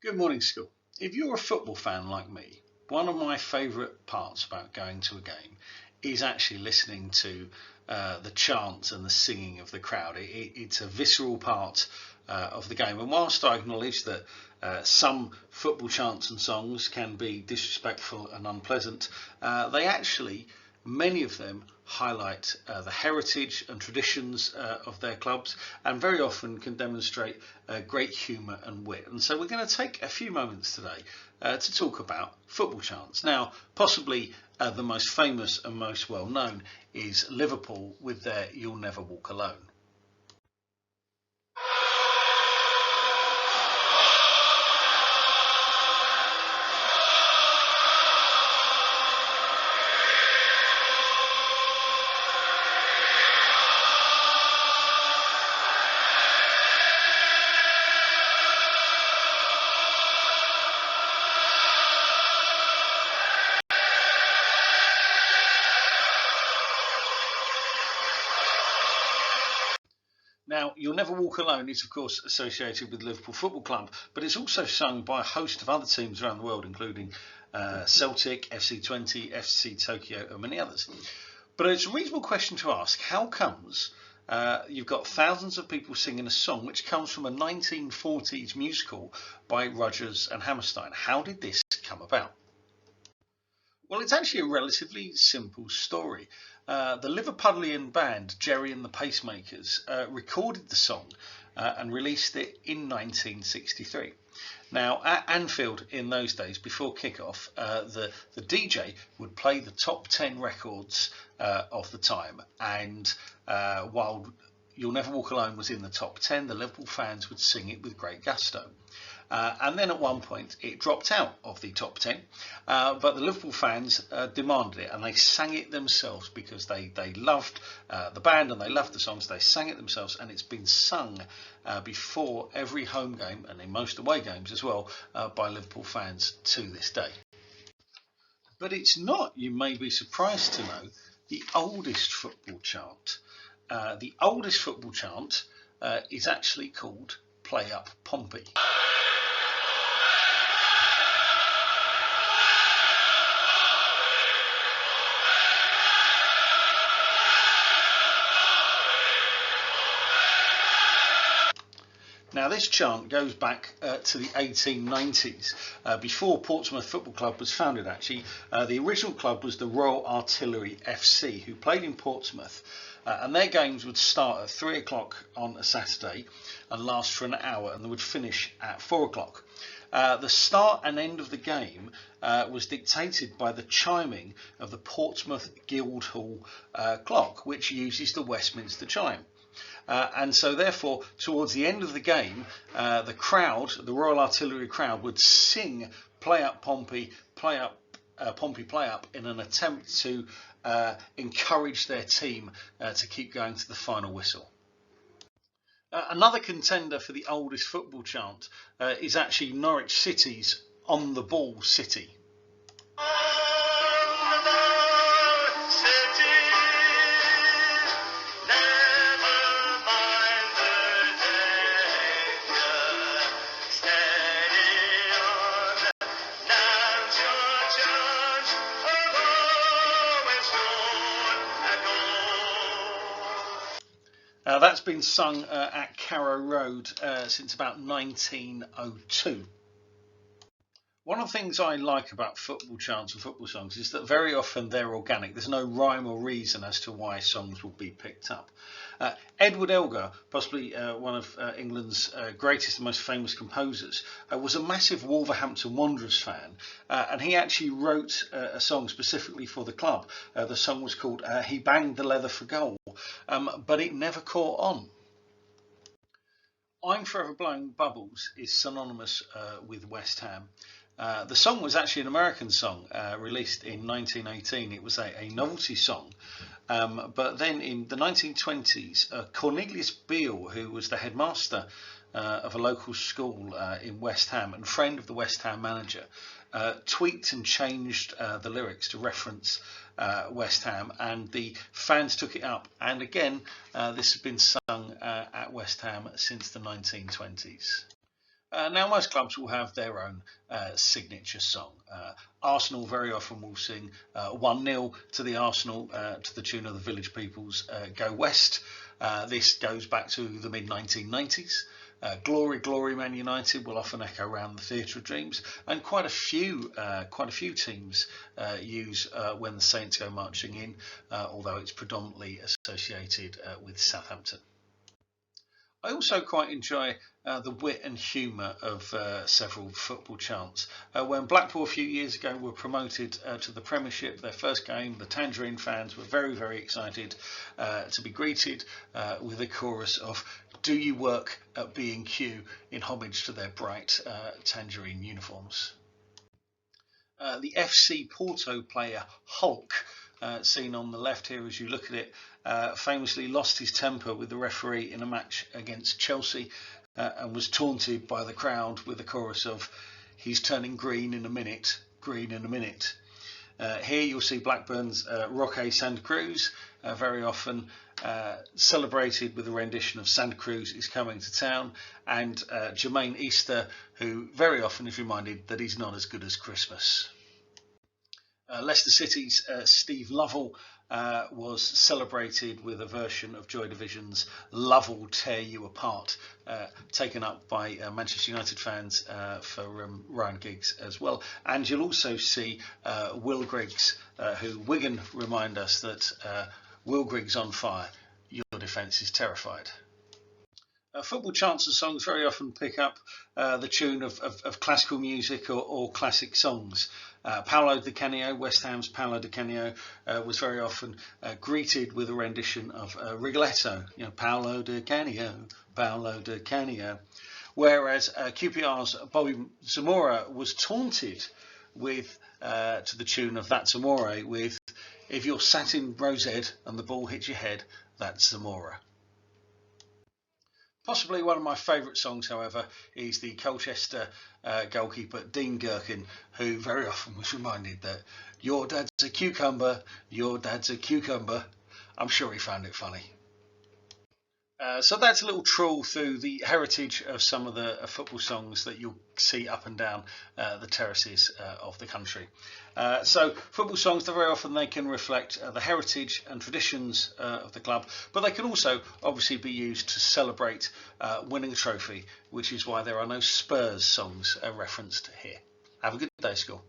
Good morning, school. If you're a football fan like me, one of my favourite parts about going to a game is actually listening to the chants and the singing of the crowd. It's a visceral part of the game. And whilst I acknowledge that some football chants and songs can be disrespectful and unpleasant, they actually, many of them, highlight the heritage and traditions of their clubs, and very often can demonstrate great humour and wit. And so we're going to take a few moments today to talk about football chants. Now, possibly the most famous and most well known is Liverpool with their "You'll Never Walk Alone." Now, "You'll Never Walk Alone" is of course associated with Liverpool Football Club, but it's also sung by a host of other teams around the world, including Celtic, FC20, FC Tokyo, and many others. But it's a reasonable question to ask: how comes you've got thousands of people singing a song which comes from a 1940s musical by Rodgers and Hammerstein? How did this come about? Well, it's actually a relatively simple story. The Liverpudlian band Jerry and the Pacemakers recorded the song and released it in 1963. Now, at Anfield in those days, before kick-off, the DJ would play the top 10 records of the time, and while "You'll Never Walk Alone" was in the top 10, the Liverpool fans would sing it with great gusto. And then at one point it dropped out of the top 10, but the Liverpool fans demanded it, and they sang it themselves because they loved the band and they loved the songs. They sang it themselves, and it's been sung before every home game and in most away games as well by Liverpool fans to this day. But it's not, you may be surprised to know, the oldest football chant. The oldest football chant is actually called "Play Up Pompey." Now, this chant goes back to the 1890s, before Portsmouth Football Club was founded actually. The original club was the Royal Artillery FC, who played in Portsmouth, and their games would start at 3 o'clock on a Saturday and last for an hour, and they would finish at 4 o'clock. The start and end of the game was dictated by the chiming of the Portsmouth Guildhall clock, which uses the Westminster chime. And so therefore, towards the end of the game, the crowd, the Royal Artillery crowd, would sing "Play Up Pompey, Play Up Pompey, Play Up" in an attempt to encourage their team to keep going to the final whistle. Another contender for the oldest football chant is actually Norwich City's "On the Ball City." That's been sung at Carrow Road since about 1902. One of the things I like about football chants and football songs is that very often they're organic. There's no rhyme or reason as to why songs will be picked up. Edward Elgar, possibly one of England's greatest and most famous composers, was a massive Wolverhampton Wanderers fan, and he actually wrote a song specifically for the club. The song was called "He Banged the Leather for Goal," but it never caught on. "I'm Forever Blowing Bubbles" is synonymous with West Ham. The song was actually an American song released in 1918. It was a novelty song, but then in the 1920s, Cornelius Beale, who was the headmaster of a local school in West Ham and friend of the West Ham manager, tweaked and changed the lyrics to reference West Ham, and the fans took it up, and again this has been sung at West Ham since the 1920s. Now, most clubs will have their own signature song. Arsenal very often will sing 1-0 to the Arsenal to the tune of the Village People's Go West. This goes back to the mid-1990s. Glory, Glory, Man United will often echo around the Theatre of Dreams, and quite a few teams use When the Saints Go Marching In, although it's predominantly associated with Southampton. I also quite enjoy the wit and humour of several football chants. When Blackpool a few years ago were promoted to the Premiership, their first game, the Tangerine fans were very, very excited to be greeted with a chorus of "Do you work at B&Q?" in homage to their bright tangerine uniforms. The FC Porto player Hulk, seen on the left here as you look at it, famously lost his temper with the referee in a match against Chelsea and was taunted by the crowd with a chorus of "He's turning green in a minute, green in a minute." Here you'll see Blackburn's Roque Santa Cruz, very often celebrated with a rendition of Santa Cruz is Coming to Town, and Jermaine Easter, who very often is reminded that he's not as good as Christmas. Leicester City's Steve Lovell was celebrated with a version of Joy Division's "Love Will Tear You Apart," taken up by Manchester United fans for Ryan Giggs as well. And you'll also see Will Griggs, who Wigan remind us that Will Griggs on fire, your defence is terrified. Football chants and songs very often pick up the tune of classical music or classic songs. Paolo Di Canio, West Ham's Paolo Di Canio, was very often greeted with a rendition of Rigoletto, Paolo Di Canio, Paolo Di Canio. Whereas QPR's Bobby Zamora was taunted with, to the tune of That's Amore, with "If you're sat in Rosed and the ball hits your head, that's Zamora." Possibly one of my favourite songs, however, is the Colchester goalkeeper Dean Gherkin, who very often was reminded that "Your dad's a cucumber, your dad's a cucumber." I'm sure he found it funny. So that's a little trawl through the heritage of some of the football songs that you'll see up and down the terraces of the country. So football songs, very often they can reflect the heritage and traditions of the club, but they can also obviously be used to celebrate winning a trophy, which is why there are no Spurs songs referenced here. Have a good day, school.